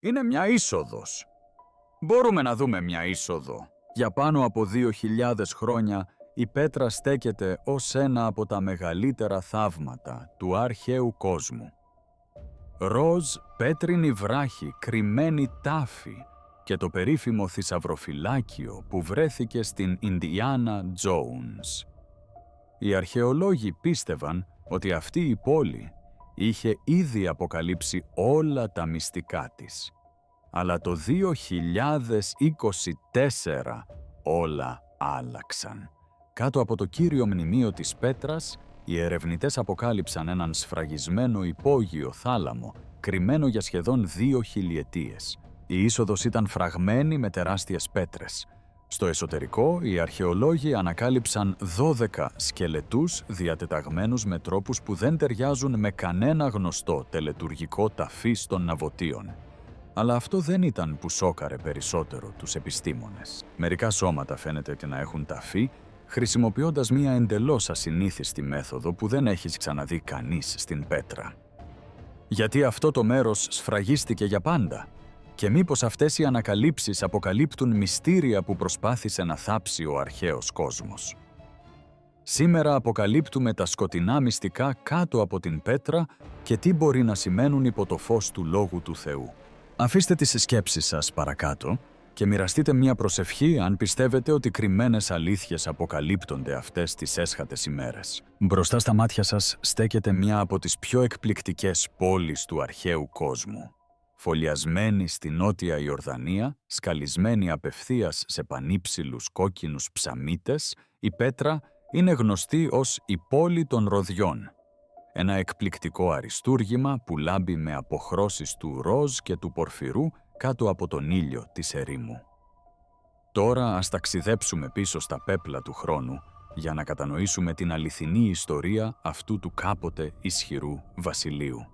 Είναι μια είσοδος. Μπορούμε να δούμε μια είσοδο. Για πάνω από 2.000 χρόνια η πέτρα στέκεται ως ένα από τα μεγαλύτερα θαύματα του αρχαίου κόσμου. Ροζ πέτρινη βράχη, κρυμμένη τάφη και το περίφημο θησαυροφυλάκιο που βρέθηκε στην Ινδιάνα Τζόουνς. Οι αρχαιολόγοι πίστευαν ότι αυτή η πόλη είχε ήδη αποκαλύψει όλα τα μυστικά της. Αλλά το 2024 όλα άλλαξαν. Κάτω από το κύριο μνημείο της πέτρας, οι ερευνητές αποκάλυψαν έναν σφραγισμένο υπόγειο θάλαμο, κρυμμένο για σχεδόν 2 χιλιετίες. Η είσοδος ήταν φραγμένη με τεράστιες πέτρες. Στο εσωτερικό, οι αρχαιολόγοι ανακάλυψαν 12 σκελετούς διατεταγμένους με τρόπους που δεν ταιριάζουν με κανένα γνωστό τελετουργικό ταφή των ναυωτίων. Αλλά αυτό δεν ήταν που σόκαρε περισσότερο τους επιστήμονες. Μερικά σώματα φαίνεται να έχουν ταφεί, χρησιμοποιώντας μία εντελώς ασυνήθιστη μέθοδο που δεν έχει ξαναδεί κανείς στην πέτρα. Γιατί αυτό το μέρος σφραγίστηκε για πάντα? Και μήπως αυτές οι ανακαλύψεις αποκαλύπτουν μυστήρια που προσπάθησε να θάψει ο αρχαίος κόσμος? Σήμερα αποκαλύπτουμε τα σκοτεινά μυστικά κάτω από την πέτρα και τι μπορεί να σημαίνουν υπό το φως του Λόγου του Θεού. Αφήστε τις σκέψεις σας παρακάτω και μοιραστείτε μια προσευχή αν πιστεύετε ότι κρυμμένες αλήθειες αποκαλύπτονται αυτές τις έσχατες ημέρες. Μπροστά στα μάτια σας στέκεται μια από τις πιο εκπληκτικές πόλεις του αρχαίου κόσμου. Φωλιασμένη στη νότια Ιορδανία, σκαλισμένη απευθείας σε πανύψηλους κόκκινους ψαμίτες, η πέτρα είναι γνωστή ως η πόλη των Ροδιών. Ένα εκπληκτικό αριστούργημα που λάμπει με αποχρώσεις του ροζ και του πορφυρού κάτω από τον ήλιο της ερήμου. Τώρα ας ταξιδέψουμε πίσω στα πέπλα του χρόνου για να κατανοήσουμε την αληθινή ιστορία αυτού του κάποτε ισχυρού βασιλείου.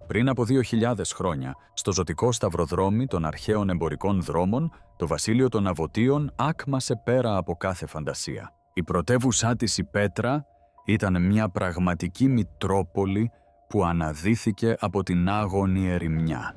Πριν από 2.000 χρόνια, στο ζωτικό σταυροδρόμι των αρχαίων εμπορικών δρόμων, το βασίλειο των Ναυωτίων άκμασε πέρα από κάθε φαντασία. Η πρωτεύουσά της η Πέτρα ήταν μια πραγματική μητρόπολη που αναδύθηκε από την άγονη ερημιά.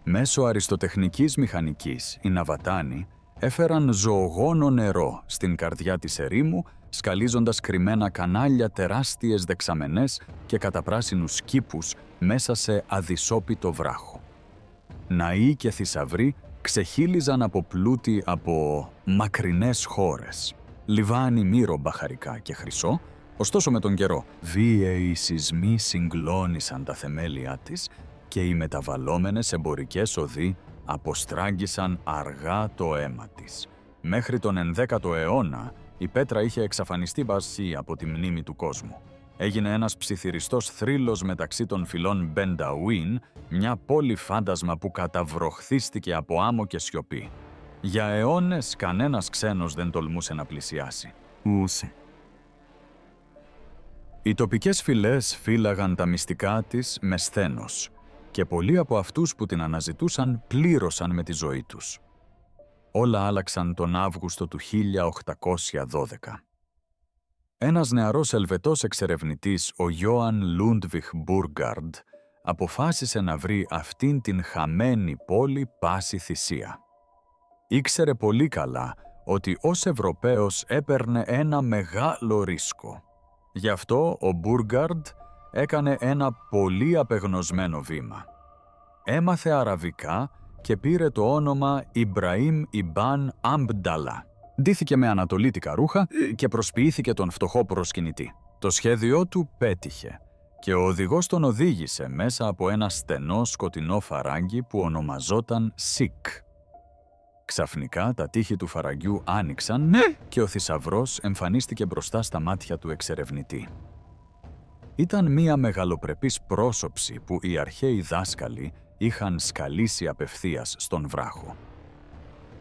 Μέσω αριστοτεχνικής μηχανικής, οι Ναβατάνοι έφεραν ζωογόνο νερό στην καρδιά της ερήμου, σκαλίζοντας κρυμμένα κανάλια τεράστιες δεξαμενές και καταπράσινους κήπους μέσα σε αδυσόπιτο βράχο. Ναοί και θησαυροί ξεχύλιζαν από πλούτη από μακρινές χώρες. Λιβάνι μύρο μπαχαρικά και χρυσό, ωστόσο με τον καιρό βίαιοι σεισμοί συγκλώνησαν τα θεμέλια της και οι μεταβαλλόμενες εμπορικές οδοί αποστράγγισαν αργά το αίμα της. Μέχρι τον 11ο αιώνα, η πέτρα είχε εξαφανιστεί μπασί από τη μνήμη του κόσμου. Έγινε ένας ψιθυριστός θρύλος μεταξύ των φυλών Μπενταουίν, μια πόλη φάντασμα που καταβροχθίστηκε από άμμο και σιωπή. Για αιώνες κανένας ξένος δεν τολμούσε να πλησιάσει. Οι τοπικές φυλές φύλαγαν τα μυστικά της με σθένος και πολλοί από αυτούς που την αναζητούσαν πλήρωσαν με τη ζωή τους. Όλα άλλαξαν τον Αύγουστο του 1812. Ένας νεαρός Ελβετός εξερευνητής, ο Ιόαν Λούντβιχ Μπουργκαρντ, αποφάσισε να βρει αυτήν την χαμένη πόλη πάση θυσία. Ήξερε πολύ καλά ότι ως Ευρωπαίος έπαιρνε ένα μεγάλο ρίσκο. Γι' αυτό ο Μπουργκαρντ έκανε ένα πολύ απεγνωσμένο βήμα. Έμαθε αραβικά και πήρε το όνομα Ιμπραήμ Ιμπάν Αμπνταλά. Ντύθηκε με ανατολίτικα ρούχα και προσποιήθηκε τον φτωχό προσκυνητή. Το σχέδιό του πέτυχε και ο οδηγός τον οδήγησε μέσα από ένα στενό σκοτεινό φαράγγι που ονομαζόταν Σικ. Ξαφνικά τα τείχη του φαραγγιού άνοιξαν και ο θησαυρός εμφανίστηκε μπροστά στα μάτια του εξερευνητή. Ήταν μία μεγαλοπρεπής πρόσωψη που οι αρχαίοι δάσκαλοι είχαν σκαλίσει απευθείας στον βράχο.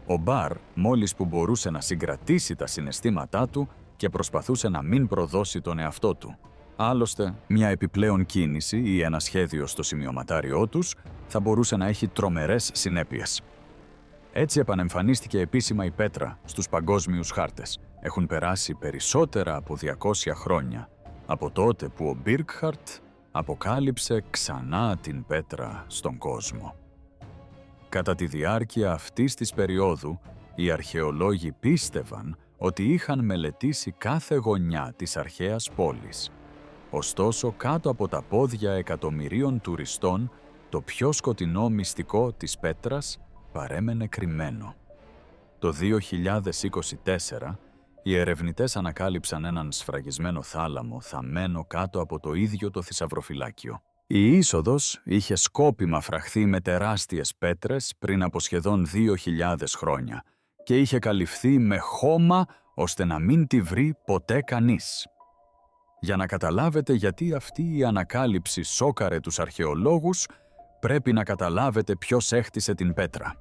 Ο Μπαρ, μόλις που μπορούσε να συγκρατήσει τα συναισθήματά του και προσπαθούσε να μην προδώσει τον εαυτό του. Άλλωστε, μια επιπλέον κίνηση ή ένα σχέδιο στο σημειωματάριό τους θα μπορούσε να έχει τρομερές συνέπειες. Έτσι επανεμφανίστηκε επίσημα η πέτρα στους παγκόσμιους χάρτες. Έχουν περάσει περισσότερα από 200 χρόνια από τότε που ο Μπίρκχαρτ αποκάλυψε ξανά την πέτρα στον κόσμο. Κατά τη διάρκεια αυτής της περίοδου, οι αρχαιολόγοι πίστευαν ότι είχαν μελετήσει κάθε γωνιά της αρχαίας πόλης. Ωστόσο, κάτω από τα πόδια εκατομμυρίων τουριστών, το πιο σκοτεινό μυστικό της Πέτρας παρέμενε κρυμμένο. Το 2024, οι ερευνητές ανακάλυψαν έναν σφραγισμένο θάλαμο θαμμένο κάτω από το ίδιο το θησαυροφυλάκιο. Η είσοδος είχε σκόπιμα φραχθεί με τεράστιες πέτρες πριν από σχεδόν 2.000 χρόνια και είχε καλυφθεί με χώμα ώστε να μην τη βρει ποτέ κανείς. Για να καταλάβετε γιατί αυτή η ανακάλυψη σόκαρε τους αρχαιολόγους, πρέπει να καταλάβετε ποιος έχτισε την πέτρα.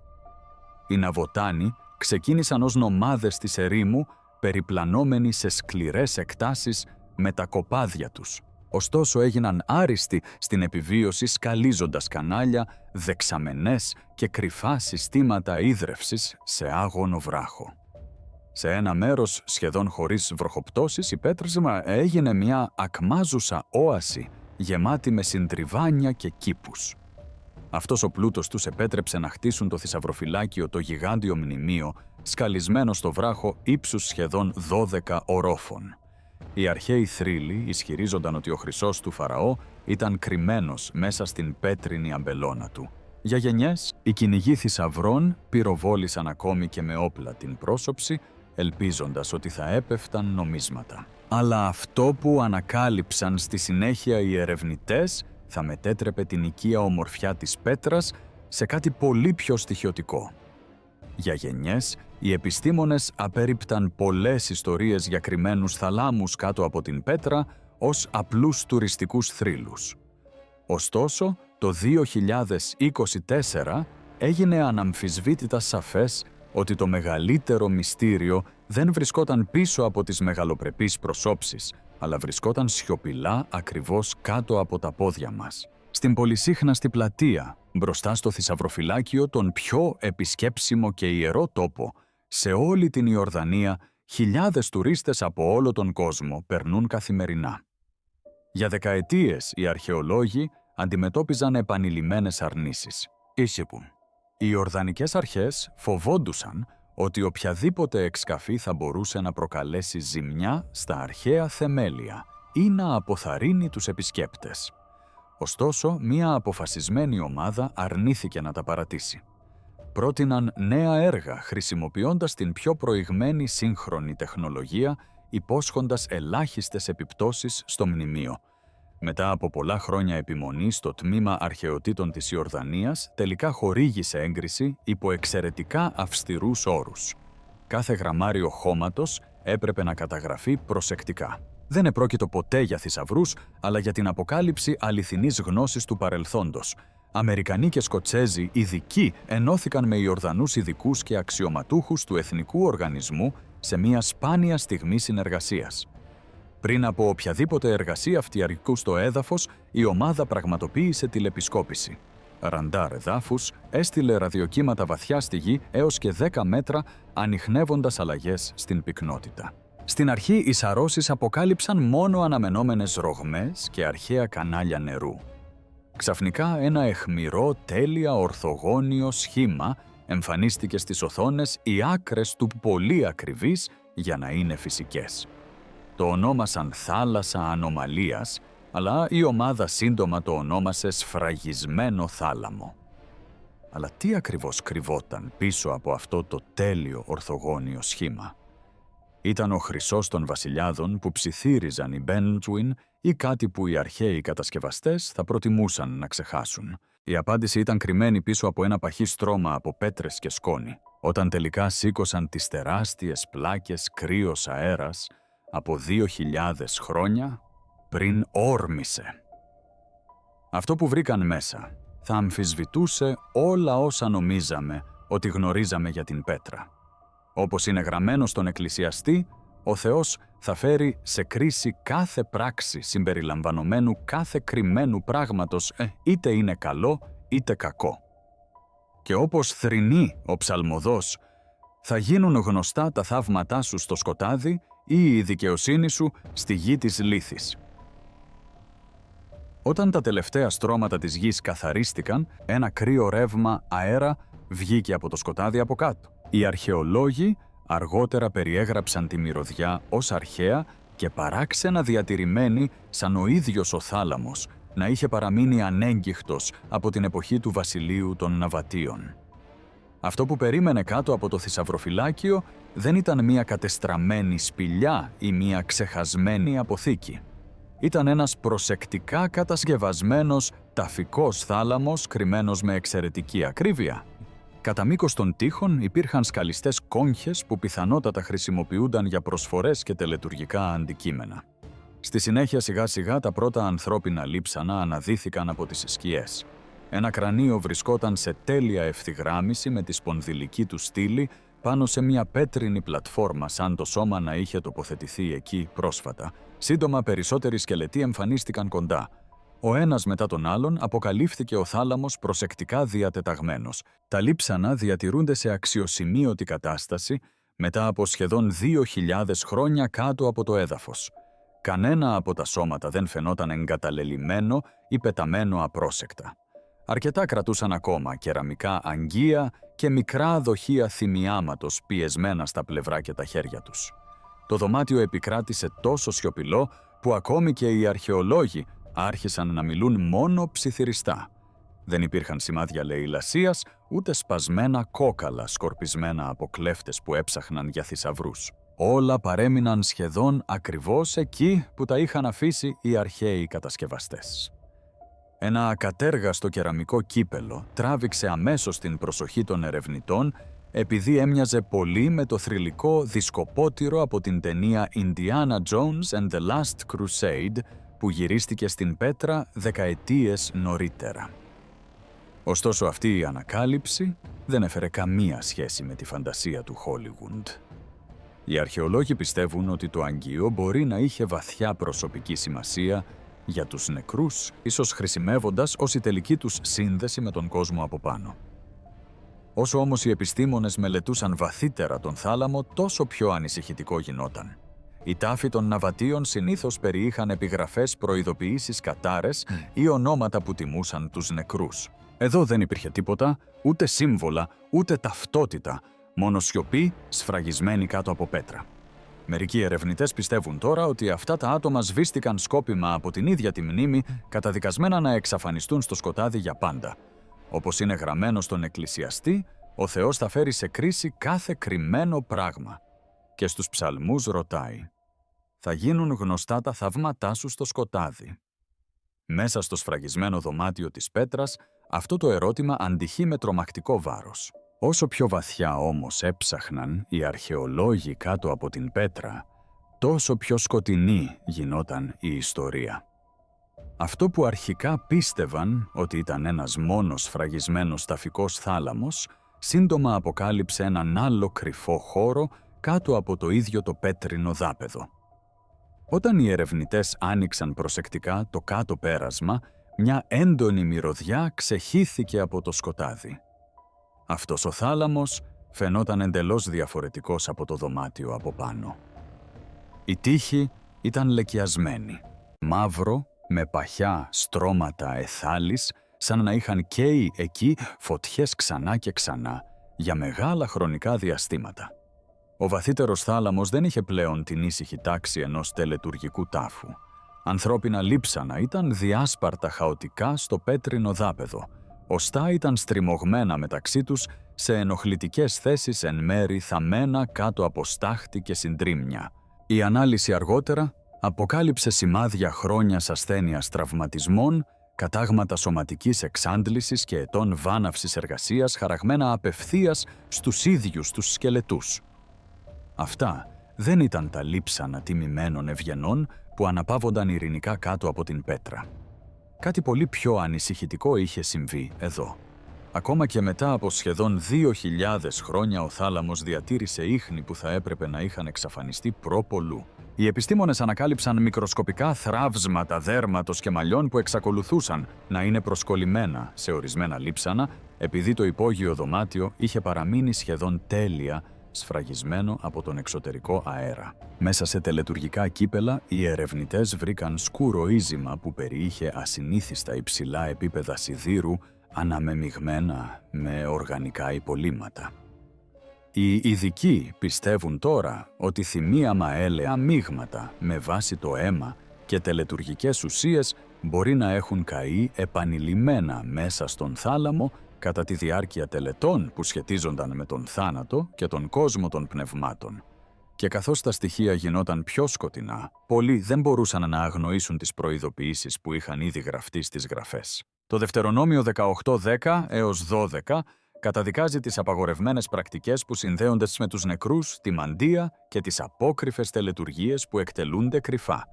Οι Ναβωτάνοι ξεκίνησαν ως νομάδες της ερήμου, περιπλανόμενοι σε σκληρές εκτάσεις με τα κοπάδια τους. Ωστόσο έγιναν άριστοι στην επιβίωση σκαλίζοντας κανάλια, δεξαμενές και κρυφά συστήματα ίδρευσης σε άγωνο βράχο. Σε ένα μέρος σχεδόν χωρίς βροχοπτώσεις, η πέτρισμα έγινε μια ακμάζουσα όαση γεμάτη με συντριβάνια και κήπους. Αυτός ο πλούτος τους επέτρεψε να χτίσουν το θησαυροφυλάκιο, το γιγάντιο μνημείο, σκαλισμένο στο βράχο ύψους σχεδόν 12 ορόφων. Οι αρχαίοι θρύλοι ισχυρίζονταν ότι ο χρυσός του Φαραώ ήταν κρυμμένος μέσα στην πέτρινη αμπελώνα του. Για γενιές, οι κυνηγοί θησαυρών πυροβόλησαν ακόμη και με όπλα την πρόσωψη, ελπίζοντας ότι θα έπεφταν νομίσματα. Αλλά αυτό που ανακάλυψαν στη συνέχεια οι ερευνητές θα μετέτρεπε την οικία ομορφιά της πέτρας σε κάτι πολύ πιο στοιχειωτικό. Για γενιές, οι επιστήμονες απέρριπταν πολλές ιστορίες για κρυμμένους θαλάμους κάτω από την πέτρα ως απλούς τουριστικούς θρύλους. Ωστόσο, το 2024 έγινε αναμφισβήτητα σαφές ότι το μεγαλύτερο μυστήριο δεν βρισκόταν πίσω από τις μεγαλοπρεπείς προσώψεις, αλλά βρισκόταν σιωπηλά ακριβώς κάτω από τα πόδια μας. Στην πολυσύχναστη πλατεία, μπροστά στο θησαυροφυλάκιο, τον πιο επισκέψιμο και ιερό τόπο, σε όλη την Ιορδανία, χιλιάδες τουρίστες από όλο τον κόσμο περνούν καθημερινά. Για δεκαετίες οι αρχαιολόγοι αντιμετώπιζαν επανειλημμένες αρνήσεις. Οι Ιορδανικές αρχές φοβόντουσαν ότι οποιαδήποτε εξκαφή θα μπορούσε να προκαλέσει ζημιά στα αρχαία θεμέλια ή να αποθαρρύνει τους επισκέπτες. Ωστόσο, μία αποφασισμένη ομάδα αρνήθηκε να τα παρατήσει. Πρότειναν νέα έργα χρησιμοποιώντας την πιο προηγμένη σύγχρονη τεχνολογία, υπόσχοντας ελάχιστες επιπτώσεις στο μνημείο. Μετά από πολλά χρόνια επιμονή στο τμήμα αρχαιοτήτων της Ιορδανίας, τελικά χορήγησε έγκριση υπό εξαιρετικά αυστηρούς όρους. Κάθε γραμμάριο χώματος έπρεπε να καταγραφεί προσεκτικά. Δεν επρόκειτο ποτέ για θησαυρούς, αλλά για την αποκάλυψη αληθινής γνώσης του παρελθόντος. Αμερικανοί και Σκοτσέζοι ειδικοί ενώθηκαν με Ιορδανούς ειδικούς και αξιωματούχους του Εθνικού Οργανισμού σε μια σπάνια στιγμή συνεργασίας. Πριν από οποιαδήποτε εργασία φτιαρικού στο έδαφος, η ομάδα πραγματοποίησε τηλεπισκόπηση. Ραντάρ εδάφους έστειλε ραδιοκύματα βαθιά στη γη έως και 10 μέτρα, ανιχνεύοντας αλλαγές στην πυκνότητα. Στην αρχή, οι σαρώσεις αποκάλυψαν μόνο αναμενόμενες ρογμές και αρχαία κανάλια νερού. Ξαφνικά, ένα αιχμηρό, τέλεια ορθογώνιο σχήμα εμφανίστηκε στις οθόνες, οι άκρες του πολύ ακριβείς για να είναι φυσικές. Το ονόμασαν θάλασσα ανομαλίας, αλλά η ομάδα σύντομα το ονόμασε σφραγισμένο θάλαμο. Αλλά τι ακριβώς κρυβόταν πίσω από αυτό το τέλειο ορθογώνιο σχήμα? Ήταν ο χρυσός των βασιλιάδων που ψιθύριζαν οι Μπέντζουιν ή κάτι που οι αρχαίοι κατασκευαστές θα προτιμούσαν να ξεχάσουν? Η απάντηση ήταν κρυμμένη πίσω από ένα παχύ στρώμα από πέτρες και σκόνη. Όταν τελικά σήκωσαν τις τεράστιες πλάκες κρύος αέρας από 2.000 χρόνια πριν, όρμησε. Αυτό που βρήκαν μέσα θα αμφισβητούσε όλα όσα νομίζαμε ότι γνωρίζαμε για την πέτρα. Όπως είναι γραμμένο στον εκκλησιαστή, ο Θεός θα φέρει σε κρίση κάθε πράξη συμπεριλαμβανομένου κάθε κρυμμένου πράγματος, είτε είναι καλό είτε κακό. Και όπως θρηνεί ο ψαλμοδός, θα γίνουν γνωστά τα θαύματά σου στο σκοτάδι ή η δικαιοσύνη σου στη γη της λίθης. Όταν τα τελευταία στρώματα της γης καθαρίστηκαν, ένα κρύο ρεύμα αέρα βγήκε από το σκοτάδι από κάτω. Οι αρχαιολόγοι αργότερα περιέγραψαν τη μυρωδιά ως αρχαία και παράξενα διατηρημένη σαν ο ίδιος ο θάλαμος να είχε παραμείνει ανέγκυχτος από την εποχή του βασιλείου των Ναβατίων. Αυτό που περίμενε κάτω από το θησαυροφυλάκιο δεν ήταν μία κατεστραμμένη σπηλιά ή μία ξεχασμένη αποθήκη. Ήταν ένας προσεκτικά κατασκευασμένος ταφικός θάλαμος κρυμμένος με εξαιρετική ακρίβεια. Κατά μήκος των τοίχων υπήρχαν σκαλιστές κόγχες που πιθανότατα χρησιμοποιούνταν για προσφορές και τελετουργικά αντικείμενα. Στη συνέχεια σιγά-σιγά τα πρώτα ανθρώπινα λείψανα αναδύθηκαν από τις σκιές. Ένα κρανίο βρισκόταν σε τέλεια ευθυγράμμιση με τη σπονδυλική του στήλη πάνω σε μια πέτρινη πλατφόρμα σαν το σώμα να είχε τοποθετηθεί εκεί πρόσφατα. Σύντομα περισσότεροι σκελετοί εμφανίστηκαν κοντά. Ο ένας μετά τον άλλον αποκαλύφθηκε ο θάλαμος προσεκτικά διατεταγμένος. Τα λείψανα διατηρούνται σε αξιοσημείωτη κατάσταση μετά από σχεδόν 2.000 χρόνια κάτω από το έδαφος. Κανένα από τα σώματα δεν φαινόταν εγκαταλελειμμένο ή πεταμένο απρόσεκτα. Αρκετά κρατούσαν ακόμα κεραμικά αγγεία και μικρά δοχεία θυμιάματος πιεσμένα στα πλευρά και τα χέρια τους. Το δωμάτιο επικράτησε τόσο σιωπηλό που ακόμη και οι αρχαιολόγοι άρχισαν να μιλούν μόνο ψιθυριστά. Δεν υπήρχαν σημάδια λαιλασίας, ούτε σπασμένα κόκαλα σκορπισμένα από κλέφτες που έψαχναν για θησαυρούς. Όλα παρέμειναν σχεδόν ακριβώς εκεί που τα είχαν αφήσει οι αρχαίοι κατασκευαστές. Ένα ακατέργαστο κεραμικό κύπελο τράβηξε αμέσως την προσοχή των ερευνητών επειδή έμοιαζε πολύ με το θρυλικό δισκοπότηρο από την ταινία Indiana Jones and the Last Crusade που γυρίστηκε στην Πέτρα δεκαετίες νωρίτερα. Ωστόσο αυτή η ανακάλυψη δεν έφερε καμία σχέση με τη φαντασία του Χόλιγουντ. Οι αρχαιολόγοι πιστεύουν ότι το αγγείο μπορεί να είχε βαθιά προσωπική σημασία για τους νεκρούς, ίσως χρησιμεύοντας ως η τελική τους σύνδεση με τον κόσμο από πάνω. Όσο όμως οι επιστήμονες μελετούσαν βαθύτερα τον θάλαμο, τόσο πιο ανησυχητικό γινόταν. Οι τάφοι των Ναβατίων συνήθως περιείχαν επιγραφές, προειδοποιήσεις, κατάρες ή ονόματα που τιμούσαν τους νεκρούς. Εδώ δεν υπήρχε τίποτα, ούτε σύμβολα, ούτε ταυτότητα, μόνο σιωπή σφραγισμένη κάτω από πέτρα. Μερικοί ερευνητές πιστεύουν τώρα ότι αυτά τα άτομα σβήστηκαν σκόπιμα από την ίδια τη μνήμη, καταδικασμένα να εξαφανιστούν στο σκοτάδι για πάντα. Όπως είναι γραμμένο στον Εκκλησιαστή, ο Θεός θα φέρει σε κρίση κάθε κρυμμένο πράγμα. Και στους ψαλμούς ρωτάει «Θα γίνουν γνωστά τα θαύματά σου στο σκοτάδι». Μέσα στο σφραγισμένο δωμάτιο της πέτρας, αυτό το ερώτημα αντυχεί με τρομακτικό βάρος. Όσο πιο βαθιά όμως έψαχναν οι αρχαιολόγοι κάτω από την πέτρα, τόσο πιο σκοτεινή γινόταν η ιστορία. Αυτό που αρχικά πίστευαν ότι ήταν ένας μόνος σφραγισμένος ταφικός θάλαμος, σύντομα αποκάλυψε έναν άλλο κρυφό χώρο κάτω από το ίδιο το πέτρινο δάπεδο. Όταν οι ερευνητές άνοιξαν προσεκτικά το κάτω πέρασμα, μια έντονη μυρωδιά ξεχύθηκε από το σκοτάδι. Αυτός ο θάλαμος φαινόταν εντελώς διαφορετικός από το δωμάτιο από πάνω. Η τείχη ήταν λεκιασμένη, μαύρο με παχιά στρώματα αιθάλης, σαν να είχαν καίει εκεί φωτιές ξανά και ξανά για μεγάλα χρονικά διαστήματα. Ο βαθύτερος θάλαμος δεν είχε πλέον την ήσυχη τάξη ενός τελετουργικού τάφου. Ανθρώπινα λείψανα ήταν διάσπαρτα χαοτικά στο πέτρινο δάπεδο. Οστά ήταν στριμωγμένα μεταξύ τους σε ενοχλητικές θέσεις εν μέρη θαμμένα κάτω από στάχτη και συντρίμμια. Η ανάλυση αργότερα αποκάλυψε σημάδια χρόνιας ασθένειας τραυματισμών, κατάγματα σωματικής εξάντλησης και ετών βάναυσης εργασίας χαραγμένα απευθείας στους ίδιους τους σκελετούς. Αυτά δεν ήταν τα λείψανα τιμημένων ευγενών που αναπαύονταν ειρηνικά κάτω από την πέτρα. Κάτι πολύ πιο ανησυχητικό είχε συμβεί εδώ. Ακόμα και μετά από σχεδόν 2.000 χρόνια ο θάλαμος διατήρησε ίχνη που θα έπρεπε να είχαν εξαφανιστεί προπολού. Οι επιστήμονες ανακάλυψαν μικροσκοπικά θραύσματα δέρματος και μαλλιών που εξακολουθούσαν να είναι προσκολλημένα σε ορισμένα λείψανα, επειδή το υπόγειο δωμάτιο είχε παραμείνει σχεδόν τέλεια σφραγισμένο από τον εξωτερικό αέρα. Μέσα σε τελετουργικά κύπελα, οι ερευνητές βρήκαν σκούρο ίζημα που περιείχε ασυνήθιστα υψηλά επίπεδα σιδήρου αναμεμειγμένα με οργανικά υπολείμματα. Οι ειδικοί πιστεύουν τώρα ότι θυμίαμα έλαια μείγματα με βάση το αίμα και τελετουργικές ουσίες μπορεί να έχουν καεί επανειλημμένα μέσα στον θάλαμο κατά τη διάρκεια τελετών που σχετίζονταν με τον θάνατο και τον κόσμο των πνευμάτων. Και καθώς τα στοιχεία γινόταν πιο σκοτεινά, πολλοί δεν μπορούσαν να αγνοήσουν τις προειδοποιήσεις που είχαν ήδη γραφτεί στις γραφές. Το Δευτερονόμιο 18:10 έως 12 καταδικάζει τις απαγορευμένες πρακτικές που συνδέονται με τους νεκρούς, τη μαντεία και τις απόκρυφες τελετουργίες που εκτελούνται κρυφά.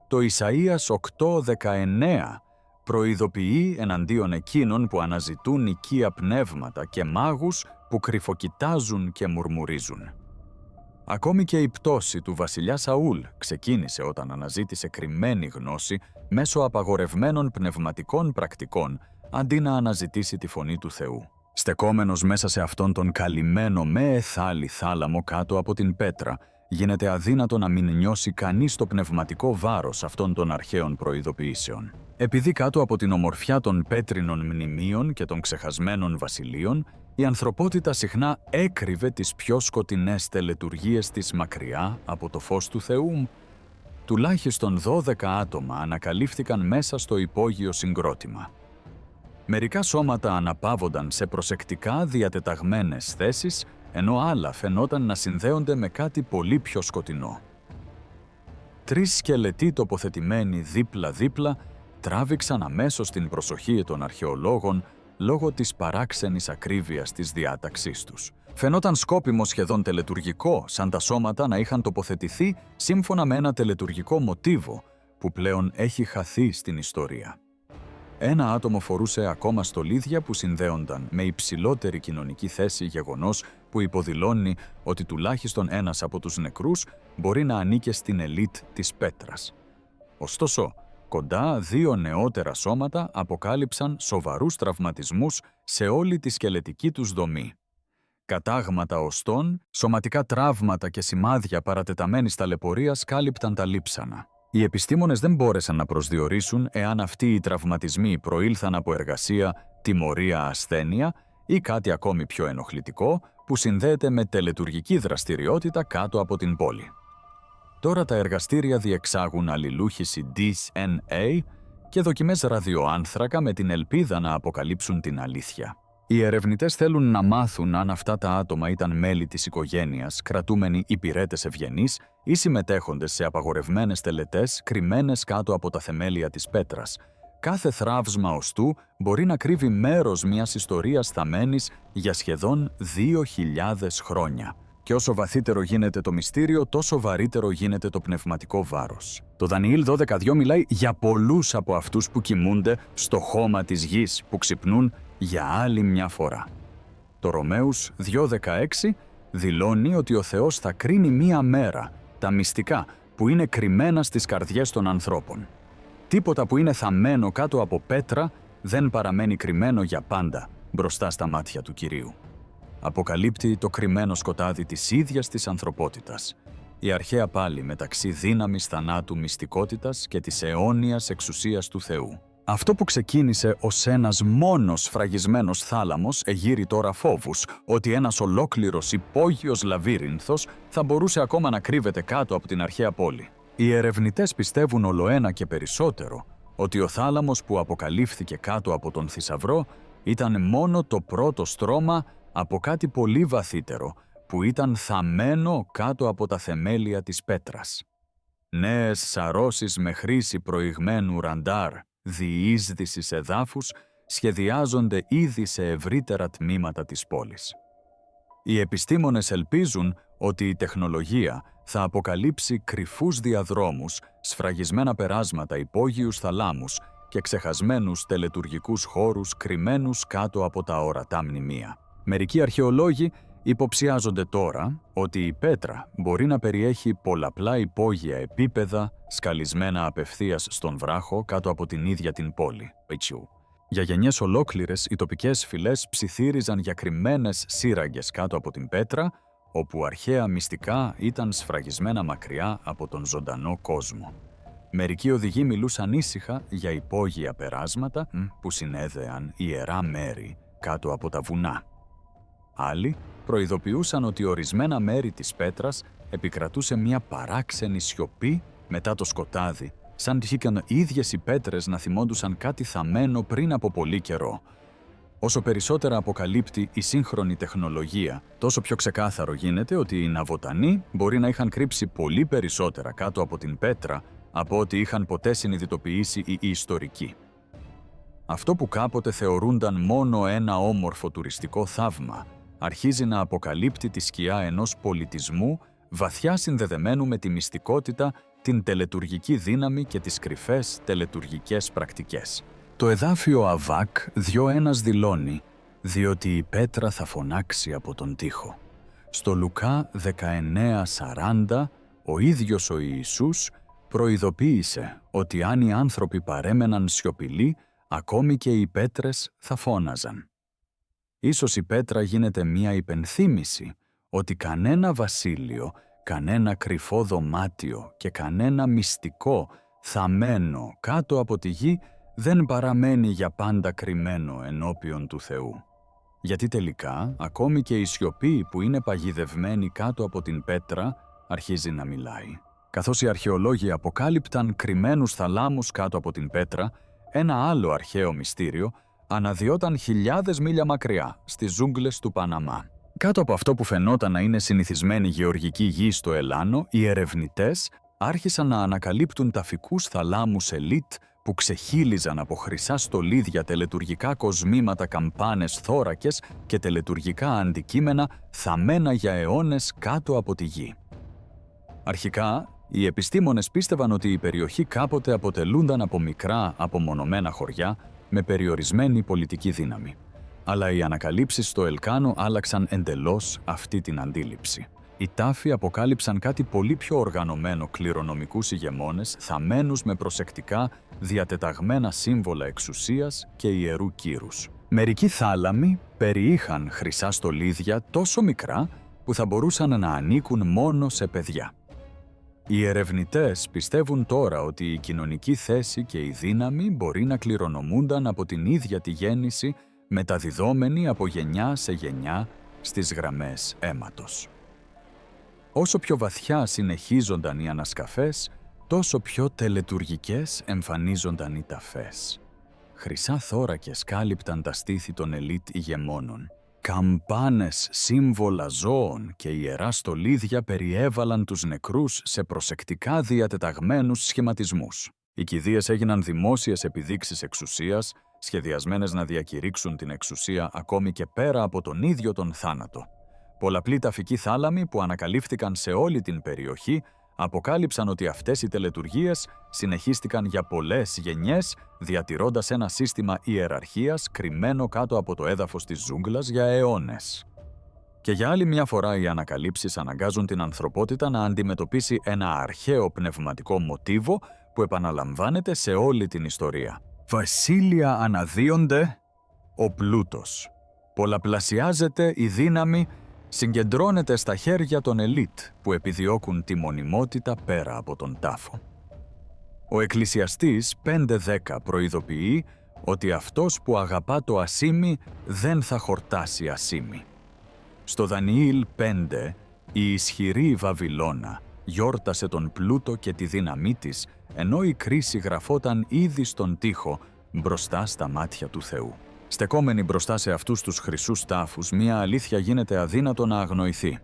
Το Ισαΐας 8:19 προειδοποιεί εναντίον εκείνων που αναζητούν οικεία πνεύματα και μάγους που κρυφοκοιτάζουν και μουρμουρίζουν. Ακόμη και η πτώση του βασιλιά Σαούλ ξεκίνησε όταν αναζήτησε κρυμμένη γνώση μέσω απαγορευμένων πνευματικών πρακτικών, αντί να αναζητήσει τη φωνή του Θεού. Στεκόμενος μέσα σε αυτόν τον καλυμμένο με εθάλη θάλαμο κάτω από την πέτρα, γίνεται αδύνατο να μην νιώσει κανείς το πνευματικό βάρος αυτών των αρχαίων προειδοποιήσεων. Επειδή κάτω από την ομορφιά των πέτρινων μνημείων και των ξεχασμένων βασιλείων, η ανθρωπότητα συχνά έκρυβε τις πιο σκοτεινές τελετουργίες της μακριά από το φως του Θεού, τουλάχιστον 12 άτομα ανακαλύφθηκαν μέσα στο υπόγειο συγκρότημα. Μερικά σώματα αναπαύονταν σε προσεκτικά διατεταγμένες θέσεις, ενώ άλλα φαινόταν να συνδέονται με κάτι πολύ πιο σκοτεινό. 3 σκελετοί τοποθετημένοι δίπλα-δίπλα τράβηξαν αμέσως την προσοχή των αρχαιολόγων λόγω της παράξενης ακρίβειας της διάταξής τους. Φαινόταν σκόπιμο σχεδόν τελετουργικό, σαν τα σώματα να είχαν τοποθετηθεί σύμφωνα με ένα τελετουργικό μοτίβο που πλέον έχει χαθεί στην ιστορία. Ένα άτομο φορούσε ακόμα στολίδια που συνδέονταν με υψηλότερη κοινωνική θέση, γεγονός που υποδηλώνει ότι τουλάχιστον ένας από τους νεκρούς μπορεί να ανήκε στην ελίτ της πέτρας. Ωστόσο, κοντά 2 νεότερα σώματα αποκάλυψαν σοβαρούς τραυματισμούς σε όλη τη σκελετική τους δομή. Κατάγματα οστών, σωματικά τραύματα και σημάδια παρατεταμένης ταλαιπωρίας κάλυπταν τα λείψανα. Οι επιστήμονες δεν μπόρεσαν να προσδιορίσουν εάν αυτοί οι τραυματισμοί προήλθαν από εργασία, τιμωρία, ασθένεια ή κάτι ακόμη πιο ενοχλητικό που συνδέεται με τελετουργική δραστηριότητα κάτω από την πόλη. Τώρα τα εργαστήρια διεξάγουν αλληλούχηση DNA και δοκιμές ραδιοάνθρακα με την ελπίδα να αποκαλύψουν την αλήθεια. Οι ερευνητές θέλουν να μάθουν αν αυτά τα άτομα ήταν μέλη της οικογένειας, κρατούμενοι υπηρέτες ευγενείς ή συμμετέχοντες σε απαγορευμένες τελετές κρυμμένες κάτω από τα θεμέλια της πέτρας. Κάθε θράψμα οστού μπορεί να κρύβει μέρος μιας ιστορίας θαμμένης για σχεδόν 2.000 χρόνια. Και όσο βαθύτερο γίνεται το μυστήριο, τόσο βαρύτερο γίνεται το πνευματικό βάρος. Το Δανιήλ 12:2 μιλάει για πολλούς από αυτούς που κοιμούνται στο χώμα της γης, που ξυπνούν για άλλη μια φορά. Το Ρωμαίους 2:16 δηλώνει ότι ο Θεός θα κρίνει μία μέρα τα μυστικά που είναι κρυμμένα στις καρδιές των ανθρώπων. Τίποτα που είναι θαμμένο κάτω από πέτρα δεν παραμένει κρυμμένο για πάντα μπροστά στα μάτια του Κυρίου. Αποκαλύπτει το κρυμμένο σκοτάδι της ίδιας της ανθρωπότητας. Η αρχαία πάλη μεταξύ δύναμης θανάτου μυστικότητας και της αιώνιας εξουσίας του Θεού. Αυτό που ξεκίνησε ως ένας μόνος σφραγισμένος θάλαμος εγείρει τώρα φόβους ότι ένας ολόκληρος υπόγειος λαβύρινθος θα μπορούσε ακόμα να κρύβεται κάτω από την αρχαία πόλη. Οι ερευνητές πιστεύουν ολοένα και περισσότερο ότι ο θάλαμος που αποκαλύφθηκε κάτω από τον θησαυρό ήταν μόνο το πρώτο στρώμα από κάτι πολύ βαθύτερο που ήταν θαμμένο κάτω από τα θεμέλια της πέτρας. Νέες σαρώσεις με χρήση προηγμένου ραντάρ διείσδυσης εδάφους σχεδιάζονται ήδη σε ευρύτερα τμήματα της πόλης. Οι επιστήμονες ελπίζουν ότι η τεχνολογία θα αποκαλύψει κρυφούς διαδρόμους, σφραγισμένα περάσματα, υπόγειους θαλάμους και ξεχασμένους τελετουργικούς χώρους κρυμμένους κάτω από τα ορατά μνημεία. Μερικοί αρχαιολόγοι υποψιάζονται τώρα ότι η πέτρα μπορεί να περιέχει πολλαπλά υπόγεια επίπεδα σκαλισμένα απευθείας στον βράχο κάτω από την ίδια την πόλη. Για γενιές ολόκληρες, οι τοπικές φυλές ψιθύριζαν για κρυμμένες σύραγγες κάτω από την πέτρα, όπου αρχαία μυστικά ήταν σφραγισμένα μακριά από τον ζωντανό κόσμο. Μερικοί οδηγοί μιλούσαν ήσυχα για υπόγεια περάσματα που συνέδεαν ιερά μέρη κάτω από τα βουνά. Άλλοι προειδοποιούσαν ότι ορισμένα μέρη της πέτρας επικρατούσε μια παράξενη σιωπή μετά το σκοτάδι, σαν τυχήκαν οι ίδιες οι πέτρες να θυμόντουσαν κάτι θαμμένο πριν από πολύ καιρό. Όσο περισσότερα αποκαλύπτει η σύγχρονη τεχνολογία, τόσο πιο ξεκάθαρο γίνεται ότι οι ναβοτανοί μπορεί να είχαν κρύψει πολύ περισσότερα κάτω από την πέτρα από ό,τι είχαν ποτέ συνειδητοποιήσει οι ιστορικοί. Αυτό που κάποτε θεωρούνταν μόνο ένα όμορφο τουριστικό θαύμα, αρχίζει να αποκαλύπτει τη σκιά ενός πολιτισμού βαθιά συνδεδεμένου με τη μυστικότητα, την τελετουργική δύναμη και τις κρυφές τελετουργικές πρακτικές. Το εδάφιο Αβάκ 2:1 δηλώνει «Διότι η πέτρα θα φωνάξει από τον τοίχο». Στο Λουκά 19:40 ο ίδιος ο Ιησούς προειδοποίησε ότι αν οι άνθρωποι παρέμεναν σιωπηλοί, ακόμη και οι πέτρες θα φώναζαν. Ίσως η πέτρα γίνεται μία υπενθύμηση ότι κανένα βασίλειο, κανένα κρυφό δωμάτιο και κανένα μυστικό θαμμένο κάτω από τη γη δεν παραμένει για πάντα κρυμμένο ενώπιον του Θεού. Γιατί τελικά, ακόμη και η σιωπή που είναι παγιδευμένη κάτω από την πέτρα αρχίζει να μιλάει. Καθώς οι αρχαιολόγοι αποκάλυπταν κρυμμένους θαλάμους κάτω από την πέτρα, ένα άλλο αρχαίο μυστήριο αναδυόταν χιλιάδες μίλια μακριά, στις ζούγκλες του Παναμά. Κάτω από αυτό που φαινόταν να είναι συνηθισμένη γεωργική γη στο Ελλάνο, οι ερευνητές άρχισαν να ανακαλύπτουν ταφικούς θαλάμους ελίτ που ξεχύλιζαν από χρυσά στολίδια, τελετουργικά κοσμήματα, καμπάνες, θώρακες και τελετουργικά αντικείμενα θαμμένα για αιώνες κάτω από τη γη. Αρχικά, οι επιστήμονες πίστευαν ότι η περιοχή κάποτε αποτελούνταν από μικρά απομονωμένα χωριά με περιορισμένη πολιτική δύναμη. Αλλά οι ανακαλύψεις στο Ελκάνο άλλαξαν εντελώς αυτή την αντίληψη. Οι τάφοι αποκάλυψαν κάτι πολύ πιο οργανωμένο, κληρονομικούς ηγεμόνες, θαμμένους με προσεκτικά διατεταγμένα σύμβολα εξουσίας και ιερού κύρους. Μερικοί θάλαμοι περιείχαν χρυσά στολίδια τόσο μικρά που θα μπορούσαν να ανήκουν μόνο σε παιδιά. Οι ερευνητές πιστεύουν τώρα ότι η κοινωνική θέση και η δύναμη μπορεί να κληρονομούνταν από την ίδια τη γέννηση, μεταδιδόμενη από γενιά σε γενιά στις γραμμές αίματος. Όσο πιο βαθιά συνεχίζονταν οι ανασκαφές, τόσο πιο τελετουργικές εμφανίζονταν οι ταφές. Χρυσά θώρακες κάλυπταν τα στήθη των ελίτ ηγεμόνων. Καμπάνες, σύμβολα ζώων και ιερά στολίδια περιέβαλαν τους νεκρούς σε προσεκτικά διατεταγμένους σχηματισμούς. Οι κηδείες έγιναν δημόσιες επιδείξεις εξουσίας, σχεδιασμένες να διακηρύξουν την εξουσία ακόμη και πέρα από τον ίδιο τον θάνατο. Πολλαπλοί ταφικοί θάλαμοι που ανακαλύφθηκαν σε όλη την περιοχή αποκάλυψαν ότι αυτές οι τελετουργίες συνεχίστηκαν για πολλές γενιές, διατηρώντας ένα σύστημα ιεραρχίας κρυμμένο κάτω από το έδαφος της ζούγκλας για αιώνες. Και για άλλη μια φορά οι ανακαλύψεις αναγκάζουν την ανθρωπότητα να αντιμετωπίσει ένα αρχαίο πνευματικό μοτίβο που επαναλαμβάνεται σε όλη την ιστορία. Βασίλεια αναδύονται, ο πλούτος. Πολλαπλασιάζεται η δύναμη, συγκεντρώνεται στα χέρια των ελίτ που επιδιώκουν τη μονιμότητα πέρα από τον τάφο. Ο Εκκλησιαστής 5:10 προειδοποιεί ότι αυτός που αγαπά το ασήμι δεν θα χορτάσει ασήμι. Στο Δανιήλ 5, η ισχυρή Βαβυλώνα γιόρτασε τον πλούτο και τη δύναμή της, ενώ η κρίση γραφόταν ήδη στον τοίχο μπροστά στα μάτια του Θεού. Στεκόμενοι μπροστά σε αυτούς τους χρυσούς τάφους, μία αλήθεια γίνεται αδύνατο να αγνοηθεί.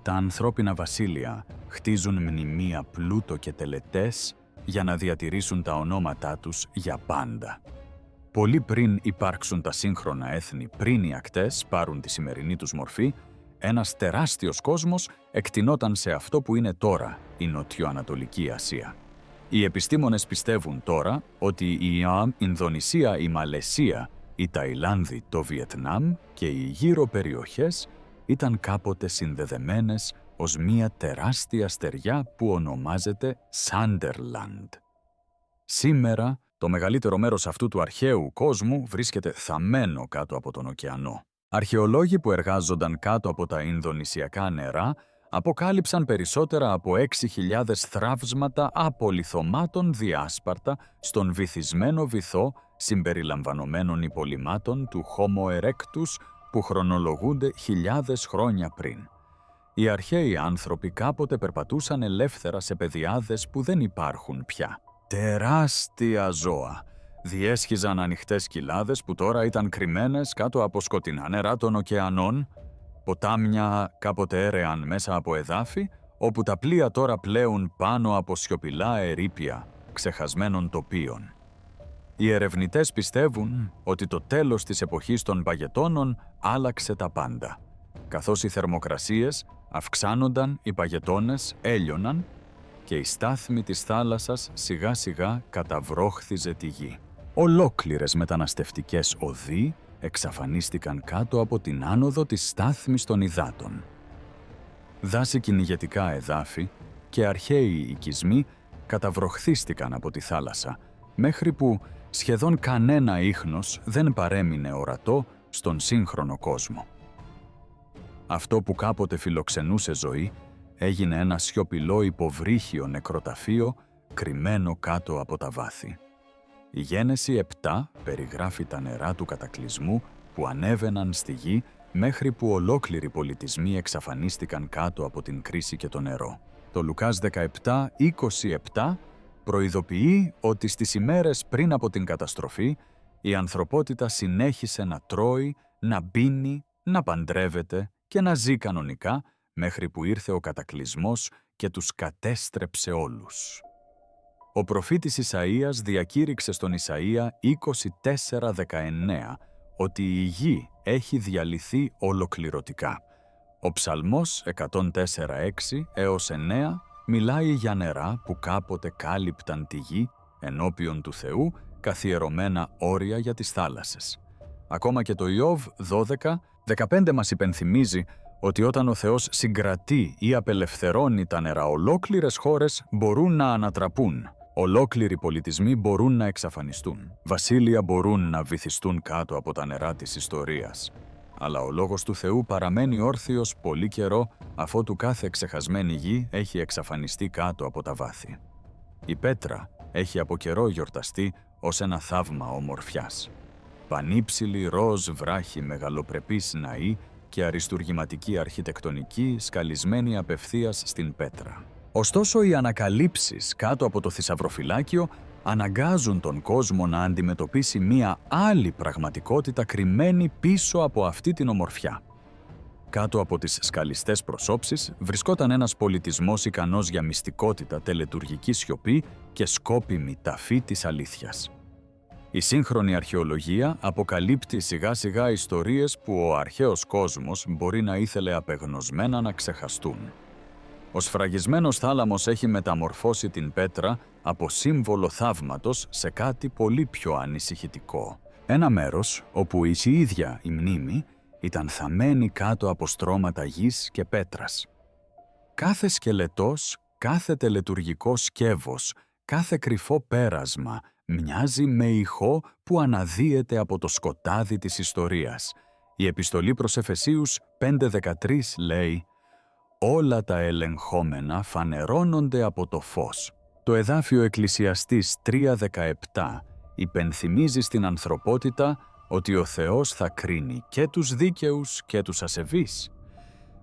Τα ανθρώπινα βασίλεια χτίζουν μνημεία πλούτο και τελετές για να διατηρήσουν τα ονόματά τους για πάντα. Πολύ πριν υπάρξουν τα σύγχρονα έθνη, πριν οι ακτές πάρουν τη σημερινή τους μορφή, ένας τεράστιος κόσμος εκτινόταν σε αυτό που είναι τώρα η Νοτιοανατολική Ασία. Οι επιστήμονες πιστεύουν τώρα ότι η Ινδονησία, η Μαλαισία, η Ταϊλάνδη, το Βιετνάμ και οι γύρω περιοχές ήταν κάποτε συνδεδεμένες ως μία τεράστια στεριά που ονομάζεται Σάντερλαντ. Σήμερα, το μεγαλύτερο μέρος αυτού του αρχαίου κόσμου βρίσκεται θαμμένο κάτω από τον ωκεανό. Αρχαιολόγοι που εργάζονταν κάτω από τα Ινδονησιακά νερά αποκάλυψαν περισσότερα από 6.000 θραύσματα απολιθωμάτων διάσπαρτα στον βυθισμένο βυθό συμπεριλαμβανομένων υπολειμμάτων του Homo erectus που χρονολογούνται χιλιάδες χρόνια πριν. Οι αρχαίοι άνθρωποι κάποτε περπατούσαν ελεύθερα σε πεδιάδες που δεν υπάρχουν πια. Τεράστια ζώα διέσχιζαν ανοιχτές κοιλάδες που τώρα ήταν κρυμμένες κάτω από σκοτεινά νερά των ωκεανών. Ποτάμια κάποτε έρεαν μέσα από εδάφη, όπου τα πλοία τώρα πλέουν πάνω από σιωπηλά ερείπια ξεχασμένων τοπίων. Οι ερευνητές πιστεύουν ότι το τέλος της εποχής των παγετώνων άλλαξε τα πάντα. Καθώς οι θερμοκρασίες αυξάνονταν, οι παγετώνες έλειωναν και η στάθμη της θάλασσας σιγά σιγά καταβρόχθιζε τη γη. Ολόκληρες μεταναστευτικές οδοί εξαφανίστηκαν κάτω από την άνοδο της στάθμης των υδάτων. Δάση κυνηγετικά εδάφη και αρχαίοι οικισμοί καταβροχθίστηκαν από τη θάλασσα, μέχρι που σχεδόν κανένα ίχνος δεν παρέμεινε ορατό στον σύγχρονο κόσμο. Αυτό που κάποτε φιλοξενούσε ζωή έγινε ένα σιωπηλό υποβρύχιο νεκροταφείο κρυμμένο κάτω από τα βάθη. Η Γένεση 7 περιγράφει τα νερά του κατακλυσμού που ανέβαιναν στη γη μέχρι που ολόκληροι πολιτισμοί εξαφανίστηκαν κάτω από την κρίση και το νερό. Το Λουκάς 17:27 προειδοποιεί ότι στις ημέρες πριν από την καταστροφή η ανθρωπότητα συνέχισε να τρώει, να πίνει, να παντρεύεται και να ζει κανονικά μέχρι που ήρθε ο κατακλυσμός και τους κατέστρεψε όλους. Ο προφήτης Ισαΐας διακήρυξε στον Ισαΐα 24:19 ότι η γη έχει διαλυθεί ολοκληρωτικά. Ο Ψαλμός 104:6 έως 9 μιλάει για νερά που κάποτε κάλυπταν τη γη ενώπιον του Θεού, καθιερωμένα όρια για τις θάλασσες. Ακόμα και το Ιώβ 12:15 μας υπενθυμίζει ότι όταν ο Θεός συγκρατεί ή απελευθερώνει τα νερά, ολόκληρες χώρες μπορούν να ανατραπούν. Ολόκληροι πολιτισμοί μπορούν να εξαφανιστούν. Βασίλεια μπορούν να βυθιστούν κάτω από τα νερά της ιστορίας. Αλλά ο λόγος του Θεού παραμένει όρθιος πολύ καιρό, αφότου κάθε ξεχασμένη γη έχει εξαφανιστεί κάτω από τα βάθη. Η πέτρα έχει από καιρό γιορταστεί ως ένα θαύμα ομορφιάς. Πανύψηλη ροζ βράχη μεγαλοπρεπής ναή και αριστουργηματική αρχιτεκτονική σκαλισμένη απευθείας στην πέτρα. Ωστόσο, οι ανακαλύψεις κάτω από το θησαυροφυλάκιο αναγκάζουν τον κόσμο να αντιμετωπίσει μία άλλη πραγματικότητα κρυμμένη πίσω από αυτή την ομορφιά. Κάτω από τις σκαλιστές προσώψεις βρισκόταν ένας πολιτισμός ικανός για μυστικότητα, τελετουργική σιωπή και σκόπιμη ταφή της αλήθειας. Η σύγχρονη αρχαιολογία αποκαλύπτει σιγά σιγά ιστορίες που ο αρχαίος κόσμος μπορεί να ήθελε απεγνωσμένα να ξεχαστούν. Ο σφραγισμένος θάλαμος έχει μεταμορφώσει την πέτρα από σύμβολο θαύματος σε κάτι πολύ πιο ανησυχητικό. Ένα μέρος όπου η ίδια η μνήμη ήταν θαμμένη κάτω από στρώματα γης και πέτρας. Κάθε σκελετός, κάθε τελετουργικό σκεύος, κάθε κρυφό πέρασμα μοιάζει με ηχό που αναδύεται από το σκοτάδι της ιστορίας. Η επιστολή προς Εφεσίους 5:13 λέει «Όλα τα ελεγχόμενα φανερώνονται από το φως». Το εδάφιο Εκκλησιαστής 3:17 υπενθυμίζει στην ανθρωπότητα ότι ο Θεός θα κρίνει και τους δίκαιους και τους ασεβείς,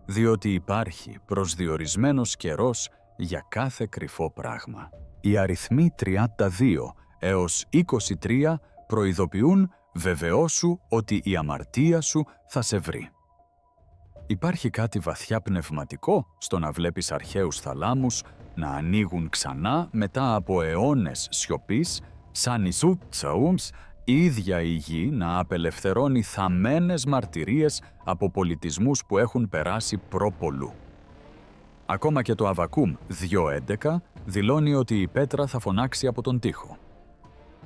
διότι υπάρχει προσδιορισμένος καιρός για κάθε κρυφό πράγμα. Οι αριθμοί 32 έως 23 προειδοποιούν «Βεβαιώσου ότι η αμαρτία σου θα σε βρει». Υπάρχει κάτι βαθιά πνευματικό στο να βλέπεις αρχαίους θαλάμους να ανοίγουν ξανά μετά από αιώνες σιωπής, σαν Ισού Τσαούμς, η ίδια η γη να απελευθερώνει θαμμένες μαρτυρίες από πολιτισμούς που έχουν περάσει πρόπολου. Ακόμα και το Αβακούμ 2:11 δηλώνει ότι η πέτρα θα φωνάξει από τον τοίχο.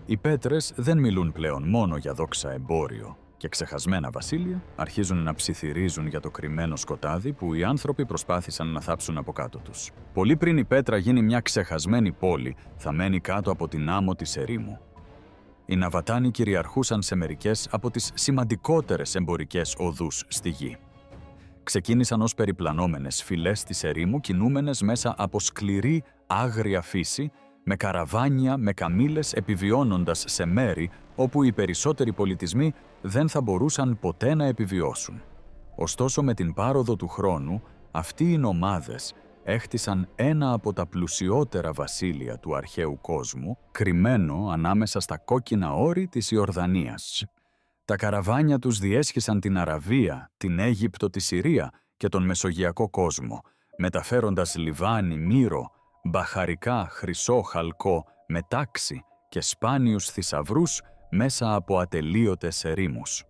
Οι πέτρες δεν μιλούν πλέον μόνο για δόξα εμπόριο και ξεχασμένα βασίλεια, αρχίζουν να ψιθυρίζουν για το κρυμμένο σκοτάδι που οι άνθρωποι προσπάθησαν να θάψουν από κάτω τους. Πολύ πριν η πέτρα γίνει μια ξεχασμένη πόλη, θα μένει κάτω από την άμμο της ερήμου. Οι Ναβατάνοι κυριαρχούσαν σε μερικές από τις σημαντικότερες εμπορικές οδούς στη γη. ξεκίνησαν ως περιπλανόμενες φυλές της ερήμου, κινούμενες μέσα από σκληρή, άγρια φύση, με καραβάνια, με καμήλες, επιβιώνοντας σε μέρη όπου οι περισσότεροι πολιτισμοί δεν θα μπορούσαν ποτέ να επιβιώσουν. Ωστόσο, με την πάροδο του χρόνου, αυτοί οι νομάδες έχτισαν ένα από τα πλουσιότερα βασίλεια του αρχαίου κόσμου, κρυμμένο ανάμεσα στα κόκκινα όρη της Ιορδανίας. Τα καραβάνια τους διέσχισαν την Αραβία, την Αίγυπτο, τη Συρία και τον Μεσογειακό κόσμο, μεταφέροντας λιβάνι, μύρο, μπαχαρικά, χρυσό, χαλκό, μετάξι και σπάνιους θησαυρούς μέσα από ατελείωτες ερήμους.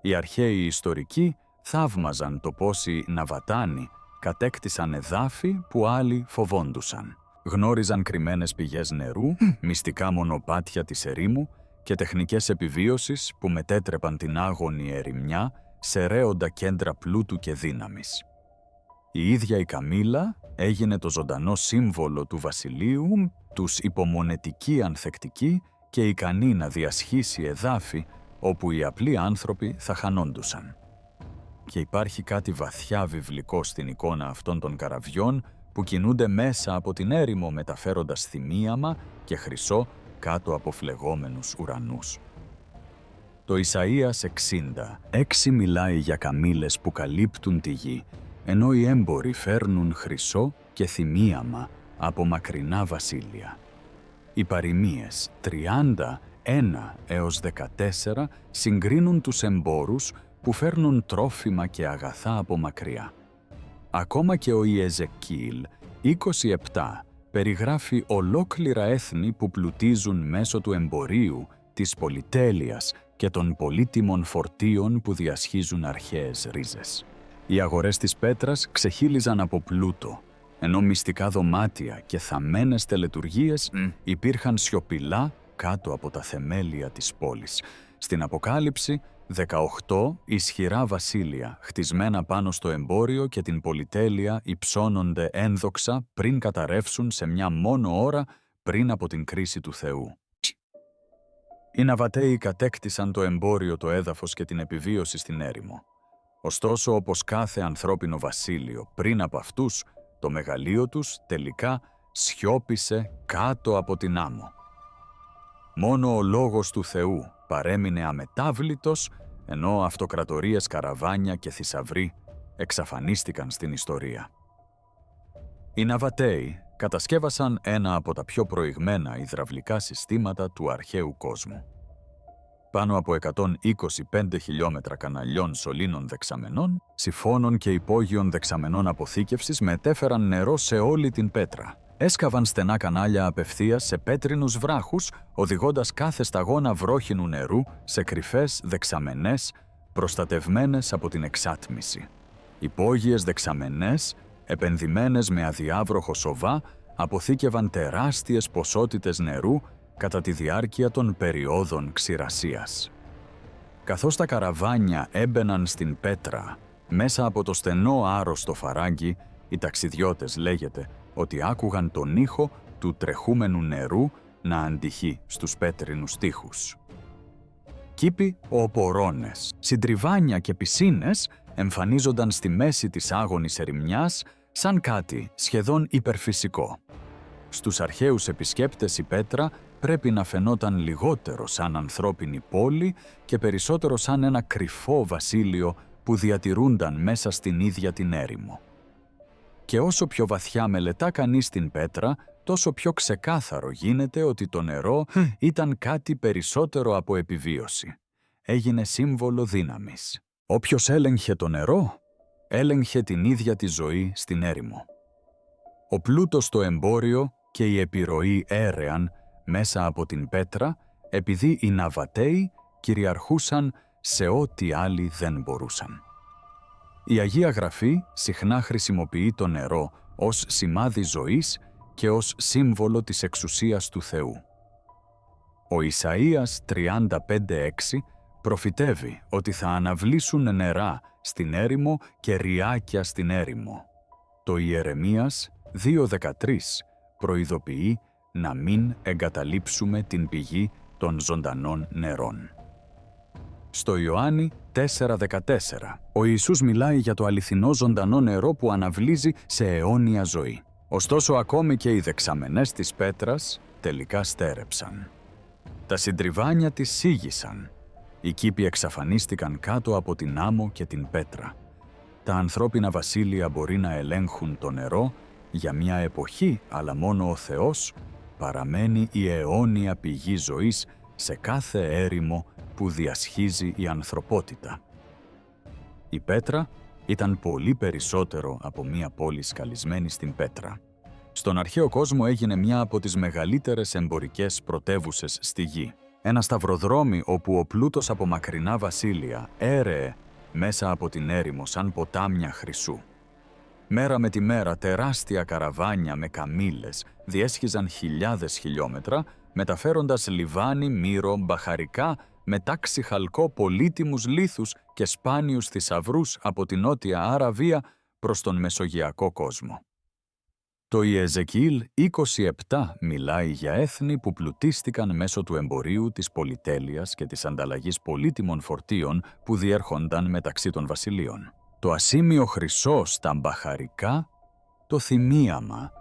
Οι αρχαίοι ιστορικοί θαύμαζαν το πώς οι Ναβατάνοι κατέκτησαν εδάφη που άλλοι φοβόντουσαν. Γνώριζαν κρυμμένες πηγές νερού, μυστικά μονοπάτια της ερήμου και τεχνικές επιβίωσης που μετέτρεπαν την άγονη ερημιά σε ρέοντα κέντρα πλούτου και δύναμης. Η ίδια η Καμήλα έγινε το ζωντανό σύμβολο του βασιλείου, τους υπομονετικοί ανθεκτικοί και ικανοί να διασχίσει εδάφη όπου οι απλοί άνθρωποι θα χανόντουσαν. Και υπάρχει κάτι βαθιά βιβλικό στην εικόνα αυτών των καραβιών που κινούνται μέσα από την έρημο μεταφέροντας θυμίαμα και χρυσό κάτω από φλεγόμενους ουρανούς. Το Ισαΐας 60:6 μιλάει για καμήλες που καλύπτουν τη γη, ενώ οι έμποροι φέρνουν χρυσό και θυμίαμα από μακρινά βασίλεια. Οι παροιμίες 31 έως 14 συγκρίνουν τους εμπόρους που φέρνουν τρόφιμα και αγαθά από μακριά. Ακόμα και ο Ιεζεκίηλ 27 περιγράφει ολόκληρα έθνη που πλουτίζουν μέσω του εμπορίου, της πολυτέλειας και των πολύτιμων φορτίων που διασχίζουν αρχαίες ρίζες. Οι αγορές της πέτρας ξεχύλιζαν από πλούτο, ενώ μυστικά δωμάτια και θαμμένες τελετουργίες υπήρχαν σιωπηλά κάτω από τα θεμέλια της πόλης. Στην Αποκάλυψη, 18 ισχυρά βασίλεια, χτισμένα πάνω στο εμπόριο και την πολυτέλεια, υψώνονται ένδοξα πριν καταρρεύσουν σε μια μόνο ώρα πριν από την κρίση του Θεού. Οι Ναβατέοι κατέκτησαν το εμπόριο, το έδαφος και την επιβίωση στην έρημο. Ωστόσο, όπως κάθε ανθρώπινο βασίλειο πριν από αυτούς, το μεγαλείο τους τελικά σιώπησε κάτω από την άμμο. Μόνο ο λόγος του Θεού παρέμεινε αμετάβλητος, ενώ αυτοκρατορίες, καραβάνια και θησαυροί εξαφανίστηκαν στην ιστορία. Οι Ναβατέοι κατασκεύασαν ένα από τα πιο προηγμένα υδραυλικά συστήματα του αρχαίου κόσμου. Πάνω από 125 χιλιόμετρα καναλιών σωλήνων δεξαμενών, σιφώνων και υπόγειων δεξαμενών αποθήκευσης μετέφεραν νερό σε όλη την πέτρα. Έσκαβαν στενά κανάλια απευθείας σε πέτρινους βράχους, οδηγώντας κάθε σταγόνα βρόχινου νερού σε κρυφές δεξαμενές, προστατευμένες από την εξάτμιση. Υπόγειες δεξαμενές, επενδυμένες με αδιάβροχο σοβά, αποθήκευαν τεράστιες ποσότητες νερού κατά τη διάρκεια των περιόδων ξηρασίας. Καθώς τα καραβάνια έμπαιναν στην πέτρα, μέσα από το στενό άρρωστο φαράγγι, οι ταξιδιώτες λέγεται ότι άκουγαν τον ήχο του τρεχούμενου νερού να αντυχεί στους πέτρινους τοίχους. Κήποι οπορώνες, συντριβάνια και πισίνες εμφανίζονταν στη μέση της άγονης ερημιάς σαν κάτι σχεδόν υπερφυσικό. Στους αρχαίους επισκέπτες η πέτρα πρέπει να φαινόταν λιγότερο σαν ανθρώπινη πόλη και περισσότερο σαν ένα κρυφό βασίλειο που διατηρούνταν μέσα στην ίδια την έρημο. Και όσο πιο βαθιά μελετά κανείς την πέτρα, τόσο πιο ξεκάθαρο γίνεται ότι το νερό ήταν κάτι περισσότερο από επιβίωση. Έγινε σύμβολο δύναμης. Όποιος έλεγχε το νερό, έλεγχε την ίδια τη ζωή στην έρημο. Ο πλούτος στο εμπόριο και η επιρροή έρεαν μέσα από την πέτρα, επειδή οι Ναβατέοι κυριαρχούσαν σε ό,τι άλλοι δεν μπορούσαν. Η Αγία Γραφή συχνά χρησιμοποιεί το νερό ως σημάδι ζωής και ως σύμβολο της εξουσίας του Θεού. Ο Ισαΐας 35:6 προφητεύει ότι θα αναβλήσουν νερά στην έρημο και ριάκια στην έρημο. Το Ιερεμίας 2:13 προειδοποιεί να μην εγκαταλείψουμε την πηγή των ζωντανών νερών. Στο Ιωάννη 4:14, ο Ιησούς μιλάει για το αληθινό ζωντανό νερό που αναβλύζει σε αιώνια ζωή. Ωστόσο, ακόμη και οι δεξαμενές της πέτρας τελικά στέρεψαν. Τα συντριβάνια της σίγησαν. Οι κήποι εξαφανίστηκαν κάτω από την άμμο και την πέτρα. Τα ανθρώπινα βασίλεια μπορεί να ελέγχουν το νερό για μια εποχή, αλλά μόνο ο Θεός παραμένει η αιώνια πηγή ζωής σε κάθε έρημο που διασχίζει η ανθρωπότητα. Η πέτρα ήταν πολύ περισσότερο από μια πόλη σκαλισμένη στην πέτρα. Στον αρχαίο κόσμο έγινε μια από τις μεγαλύτερες εμπορικές πρωτεύουσες στη γη. Ένα σταυροδρόμι όπου ο πλούτος από μακρινά βασίλεια έρεε μέσα από την έρημο σαν ποτάμια χρυσού. Μέρα με τη μέρα τεράστια καραβάνια με καμήλες διέσχιζαν χιλιάδες χιλιόμετρα, μεταφέροντας λιβάνι, μύρο, μπαχαρικά, μετάξι χαλκό, πολύτιμους λίθους και σπάνιους θησαυρούς από την Νότια Αραβία προς τον Μεσογειακό κόσμο. Το Ιεζεκιήλ 27 μιλάει για έθνη που πλουτίστηκαν μέσω του εμπορίου, της πολυτέλειας και της ανταλλαγής πολύτιμων φορτίων που διέρχονταν μεταξύ των βασιλείων. Το ασήμιο χρυσό στα μπαχαρικά, το θυμίαμα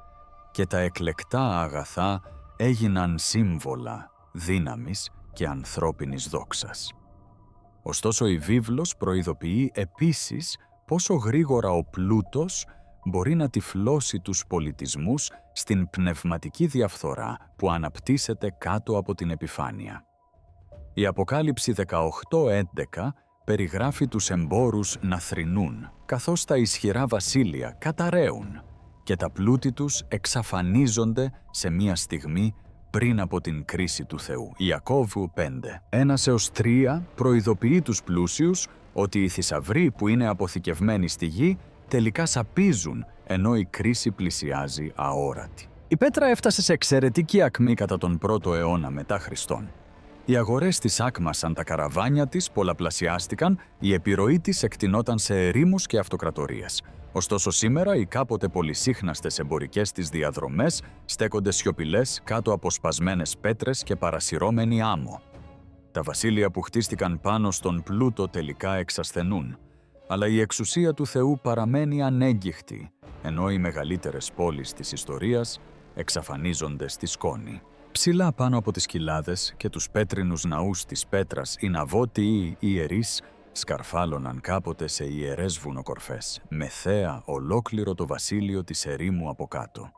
και τα εκλεκτά αγαθά έγιναν σύμβολα δύναμης και ανθρώπινης δόξας. Ωστόσο, η βίβλος προειδοποιεί επίσης πόσο γρήγορα ο πλούτος μπορεί να τυφλώσει τους πολιτισμούς στην πνευματική διαφθορά που αναπτύσσεται κάτω από την επιφάνεια. Η Αποκάλυψη 18:11 περιγράφει τους εμπόρους να θρηνούν, καθώς τα ισχυρά βασίλεια καταραίουν και τα πλούτη τους εξαφανίζονται σε μία στιγμή πριν από την κρίση του Θεού. Ιακώβου 5. 1-3 προειδοποιεί τους πλούσιους ότι οι θησαυροί που είναι αποθηκευμένοι στη γη τελικά σαπίζουν, ενώ η κρίση πλησιάζει αόρατη. Η πέτρα έφτασε σε εξαιρετική ακμή κατά τον 1ο αιώνα μετά Χριστόν. Οι αγορές της άκμασαν τα καραβάνια της, πολλαπλασιάστηκαν, η επιρροή της εκτινόταν σε ερήμους και αυτοκρατορίες. Ωστόσο σήμερα οι κάποτε πολυσύχναστες εμπορικές της διαδρομές στέκονται σιωπηλές κάτω από σπασμένες πέτρες και παρασυρώμενη άμμο. Τα βασίλεια που χτίστηκαν πάνω στον πλούτο τελικά εξασθενούν, αλλά η εξουσία του Θεού παραμένει ανέγκυχτη, ενώ οι μεγαλύτερες πόλεις της ιστορίας εξαφανίζονται στη σκόνη. Ψηλά πάνω από τις κοιλάδες και τους πέτρινους ναούς της πέτρας, οι ναβώτιοι ιερείς σκαρφάλωναν κάποτε σε ιερές βουνοκορφές, με θέα ολόκληρο το βασίλειο της ερήμου από κάτω.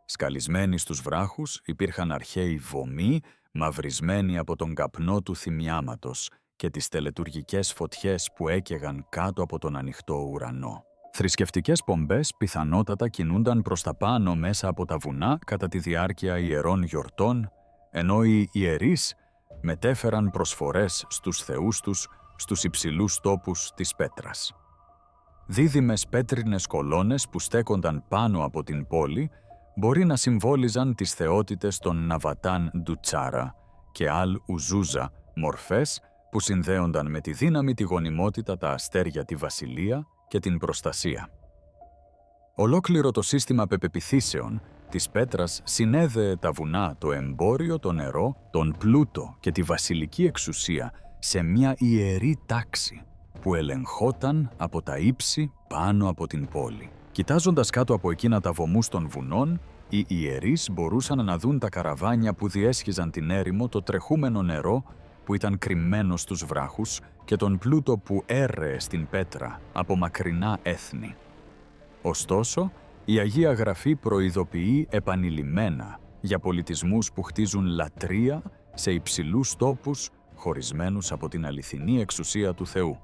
Σκαλισμένοι στους βράχους υπήρχαν αρχαίοι βωμοί, μαυρισμένοι από τον καπνό του θυμιάματος και τις τελετουργικές φωτιές που έκαιγαν κάτω από τον ανοιχτό ουρανό. Θρησκευτικές πομπές πιθανότατα κινούνταν προς τα πάνω μέσα από τα βουνά κατά τη διάρκεια ιερών γιορτών, ενώ οι ιερείς μετέφεραν προσφορές στους θεούς τους στους υψηλούς τόπους της πέτρας. Δίδυμες πέτρινες κολόνες που στέκονταν πάνω από την πόλη μπορεί να συμβόλιζαν τις θεότητες των Ναβατάν Ντουτσάρα και Αλ Ουζούζα, μορφές που συνδέονταν με τη δύναμη, τη γονιμότητα, τα αστέρια, τη βασιλεία και την προστασία. Ολόκληρο το σύστημα πεποιθήσεων της πέτρας συνέδεε τα βουνά, το εμπόριο, το νερό, τον πλούτο και τη βασιλική εξουσία σε μια ιερή τάξη που ελεγχόταν από τα ύψη πάνω από την πόλη. Κοιτάζοντας κάτω από εκείνα τα βωμούς των βουνών, οι ιερείς μπορούσαν να δουν τα καραβάνια που διέσχιζαν την έρημο, το τρεχούμενο νερό που ήταν κρυμμένο στους βράχους και τον πλούτο που έρρεε στην πέτρα από μακρινά έθνη. Ωστόσο, η Αγία Γραφή προειδοποιεί επανειλημμένα για πολιτισμούς που χτίζουν λατρεία σε υψηλούς τόπους χωρισμένους από την αληθινή εξουσία του Θεού.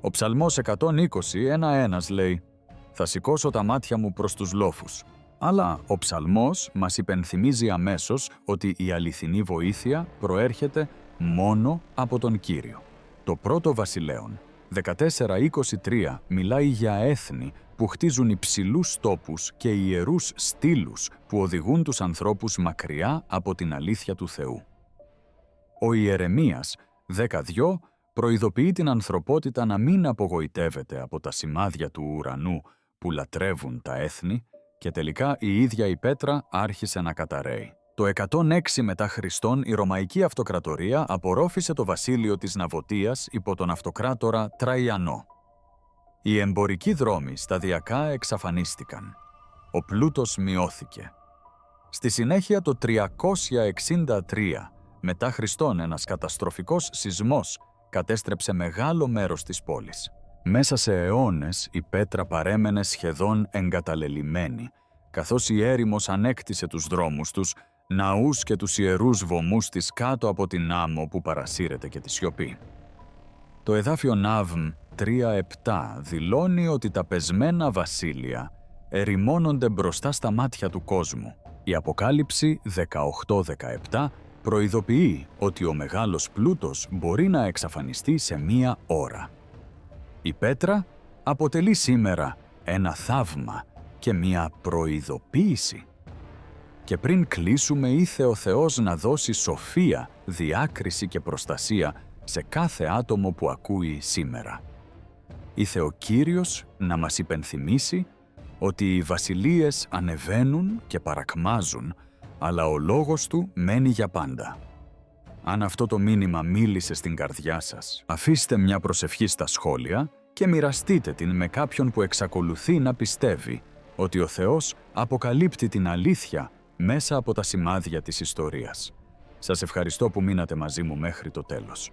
Ο Ψαλμός 120, 1-1 λέει «Θα σηκώσω τα μάτια μου προς τους λόφους». Αλλά ο Ψαλμός μας υπενθυμίζει αμέσως ότι η αληθινή βοήθεια προέρχεται μόνο από τον Κύριο. Το πρώτο Βασιλέων 14-23 μιλάει για έθνη που χτίζουν υψηλούς τόπους και ιερούς στήλους που οδηγούν τους ανθρώπους μακριά από την αλήθεια του Θεού. Ο Ιερεμίας 10-2 προειδοποιεί την ανθρωπότητα να μην απογοητεύεται από τα σημάδια του ουρανού που λατρεύουν τα έθνη και τελικά η ίδια η πέτρα άρχισε να καταραίει. Το 106 μετά Χριστόν η Ρωμαϊκή Αυτοκρατορία απορρόφησε το βασίλειο της Ναβωτίας υπό τον αυτοκράτορα Τραϊανό. Οι εμπορικοί δρόμοι σταδιακά εξαφανίστηκαν. Ο πλούτος μειώθηκε. Στη συνέχεια το 363 μετά Χριστόν ένας καταστροφικός σεισμός κατέστρεψε μεγάλο μέρος της πόλης. Μέσα σε αιώνες η Πέτρα παρέμενε σχεδόν εγκαταλελειμμένη, καθώς η έρημος ανέκτησε τους δρόμους τους, ναούς και τους ιερούς βωμούς της κάτω από την άμμο που παρασύρεται και τη σιωπή. Το εδάφιο Ναύμ 3.7 δηλώνει ότι τα πεσμένα βασίλεια ερημώνονται μπροστά στα μάτια του κόσμου. Η Αποκάλυψη 18.17 προειδοποιεί ότι ο μεγάλος πλούτος μπορεί να εξαφανιστεί σε μία ώρα. Η Πέτρα αποτελεί σήμερα ένα θαύμα και μία προειδοποίηση. Και πριν κλείσουμε, ήθε ο Θεός να δώσει σοφία, διάκριση και προστασία σε κάθε άτομο που ακούει σήμερα. Ήθε ο Κύριος να μας υπενθυμίσει ότι οι βασιλείες ανεβαίνουν και παρακμάζουν, αλλά ο λόγος του μένει για πάντα. Αν αυτό το μήνυμα μίλησε στην καρδιά σας, αφήστε μια προσευχή στα σχόλια και μοιραστείτε την με κάποιον που εξακολουθεί να πιστεύει ότι ο Θεός αποκαλύπτει την αλήθεια μέσα από τα σημάδια της ιστορίας. Σας ευχαριστώ που μείνατε μαζί μου μέχρι το τέλος.